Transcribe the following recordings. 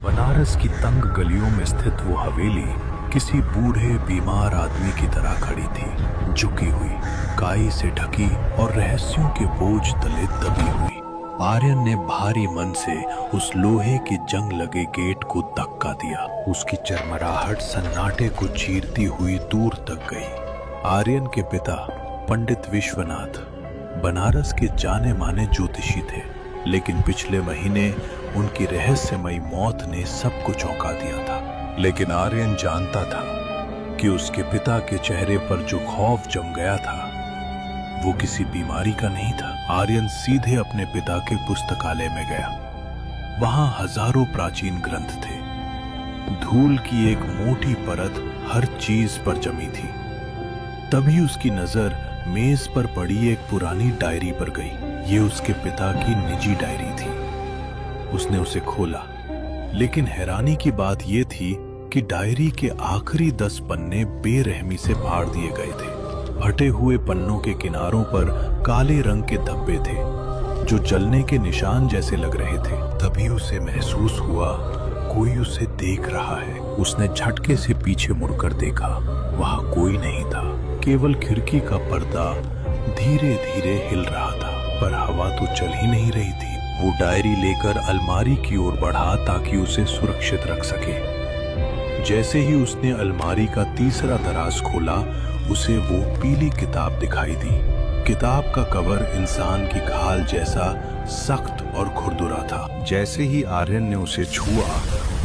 बनारस की तंग गलियों में स्थित वो हवेली किसी बूढ़े बीमार आदमी की तरह खड़ी थी, झुकी हुई, काई से ढकी और रहस्यों के बोझ तले दबी हुई। आर्यन ने भारी मन से उस लोहे की जंग लगे गेट को धक्का दिया। उसकी चरमराहट सन्नाटे को चीरती हुई दूर तक गई। आर्यन के पिता पंडित विश्वनाथ बनारस के जाने माने ज्योतिषी थे, लेकिन पिछले महीने उनकी रहस्यमयी मौत ने सबको चौंका दिया था। लेकिन आर्यन जानता था कि उसके पिता के चेहरे पर जो खौफ जम गया था वो किसी बीमारी का नहीं था। आर्यन सीधे अपने पिता के पुस्तकालय में गया। वहां हजारों प्राचीन ग्रंथ थे। धूल की एक मोटी परत हर चीज पर जमी थी। तभी उसकी नजर मेज पर पड़ी एक पुरानी डायरी पर गई। ये उसके पिता की निजी डायरी थी। उसने उसे खोला, लेकिन हैरानी की बात यह थी कि डायरी के आखिरी 10 पन्ने बेरहमी से फाड़ दिए गए थे। फटे हुए पन्नों के किनारों पर काले रंग के धब्बे थे जो जलने के निशान जैसे लग रहे थे। तभी उसे महसूस हुआ कोई उसे देख रहा है। उसने झटके से पीछे मुड़कर देखा। वहां कोई नहीं था, केवल खिड़की का पर्दा धीरे धीरे हिल रहा था, पर हवा तो चल ही नहीं रही थी। वो डायरी लेकर अलमारी की ओर बढ़ा ताकि उसे सुरक्षित रख सके। जैसे ही उसने अलमारी का तीसरा दराज खोला, उसे वो पीली किताब दिखाई दी। किताब का कवर इंसान की खाल जैसा सख्त और खुरदुरा था। जैसे ही आर्यन ने उसे छुआ,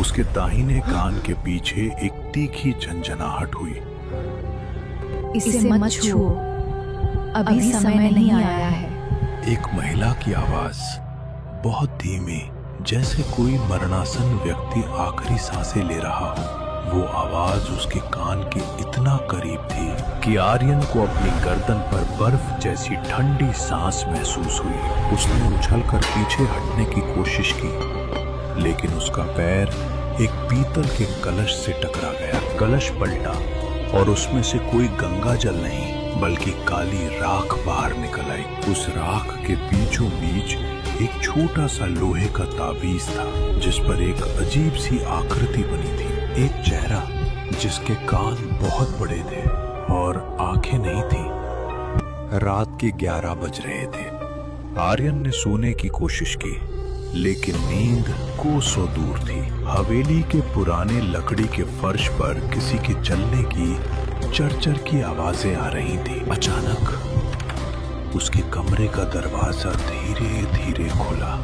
उसके दाहिने कान के पीछे एक तीखी झंझनाहट हुई। इसे मत छुओ, अभी समय नहीं आया है। एक महिला की आवाज, बहुत धीमी, जैसे कोई मरणासन व्यक्ति आखिरी सांसें ले रहा हो। वो आवाज उसके कान के इतना करीब थी कि आर्यन को अपनी गर्दन पर बर्फ जैसी ठंडी सांस महसूस हुई। उसने उछलकर पीछे हटने की कोशिश की, लेकिन उसका पैर एक पीतल के कलश से टकरा गया। कलश पलटा और उसमें से कोई गंगा जल नहीं, बल्कि काली राख बाहर निकल आई। उस राख के बीचों बीच एक छोटा सा लोहे का ताबीज था, जिस पर एक अजीब सी आकृति बनी थी। एक चेहरा जिसके कान बहुत बड़े थे और आंखें नहीं थी। रात के 11 बज रहे थे। आर्यन ने सोने की कोशिश की, लेकिन नींद कोसों दूर थी। हवेली के पुराने लकड़ी के फर्श पर किसी के चलने की चरचर की आवाजें आ रही थी। अचानक उसके कमरे का दरवाजा धीरे धीरे खुला।